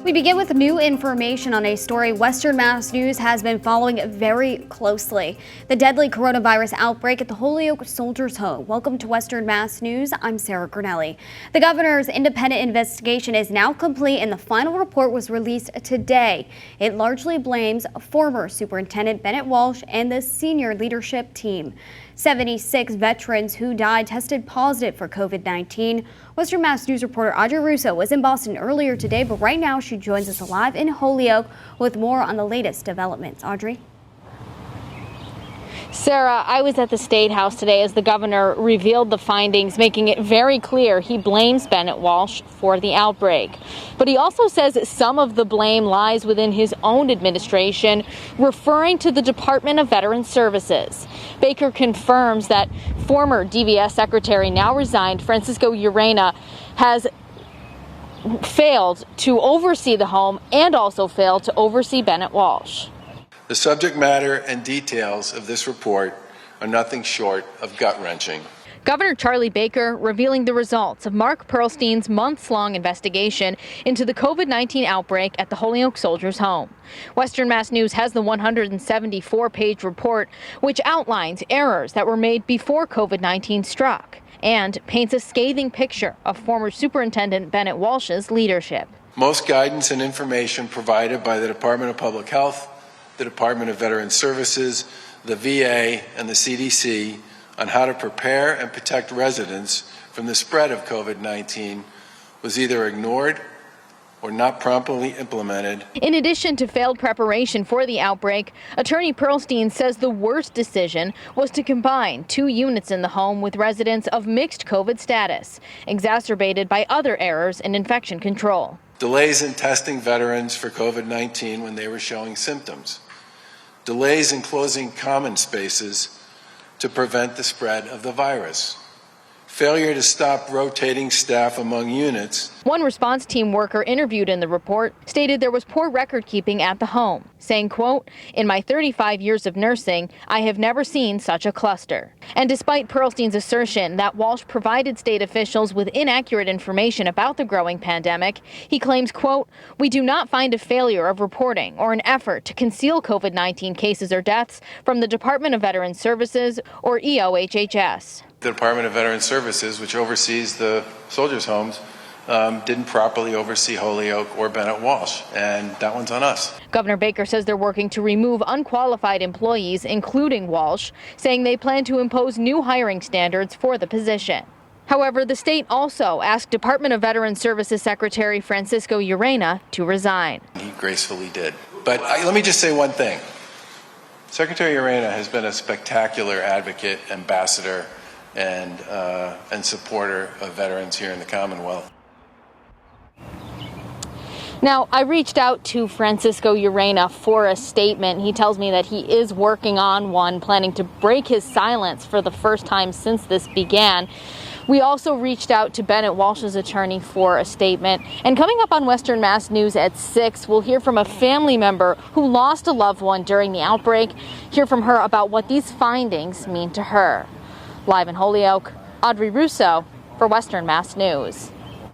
We begin with new information on a story Western Mass News has been following very closely. The deadly coronavirus outbreak at the Holyoke Soldiers Home. Welcome to Western Mass News. I'm Sarah Grinelli. The governor's independent investigation is now complete and the final report was released today. It largely blames former Superintendent Bennett Walsh and the senior leadership team. 76 veterans who died tested positive for COVID-19. Western Mass News reporter Audrey Russo was in Boston earlier today, but right now she joins us live in Holyoke with more on the latest developments. Audrey? Sarah, I was at the State House today as the governor revealed the findings, making it very clear he blames Bennett Walsh for the outbreak. But he also says that some of the blame lies within his own administration, referring to the Department of Veterans Services. Baker confirms that former DVS Secretary, now resigned, Francisco Urena, has failed to oversee the home and also failed to oversee Bennett Walsh. The subject matter and details of this report are nothing short of gut-wrenching. Governor Charlie Baker revealing the results of Mark Pearlstein's months-long investigation into the COVID-19 outbreak at the Holyoke Soldiers Home. Western Mass News has the 174-page report, which outlines errors that were made before COVID-19 struck and paints a scathing picture of former Superintendent Bennett Walsh's leadership. Most guidance and information provided by the Department of Public Health, the Department of Veterans Services, the VA, and the CDC on how to prepare and protect residents from the spread of COVID-19 was either ignored or not promptly implemented. In addition to failed preparation for the outbreak, Attorney Pearlstein says the worst decision was to combine 2 units in the home with residents of mixed COVID status, exacerbated by other errors in infection control. Delays in testing veterans for COVID-19 when they were showing symptoms. Delays in closing common spaces to prevent the spread of the virus. Failure to stop rotating staff among units. One response team worker interviewed in the report stated there was poor record keeping at the home, saying, quote, "In my 35 years of nursing, I have never seen such a cluster." And despite Pearlstein's assertion that Walsh provided state officials with inaccurate information about the growing pandemic, he claims, quote, "We do not find a failure of reporting or an effort to conceal COVID-19 cases or deaths from the Department of Veterans Services or EOHHS. The Department of Veterans Services, which oversees the soldiers' homes, didn't properly oversee Holyoke or Bennett Walsh, and that one's on us. Governor Baker says they're working to remove unqualified employees, including Walsh, saying they plan to impose new hiring standards for the position. However, the state also asked Department of Veterans Services Secretary Francisco Urena to resign. He gracefully did. But let me just say one thing. Secretary Urena has been a spectacular advocate, ambassador, and supporter of veterans here in the Commonwealth. Now, I reached out to Francisco Urena for a statement. He tells me that he is working on one, planning to break his silence for the first time since this began. We also reached out to Bennett Walsh's attorney for a statement. And coming up on Western Mass News at 6, we'll hear from a family member who lost a loved one during the outbreak, hear from her about what these findings mean to her. Live in Holyoke, Audrey Russo for Western Mass News.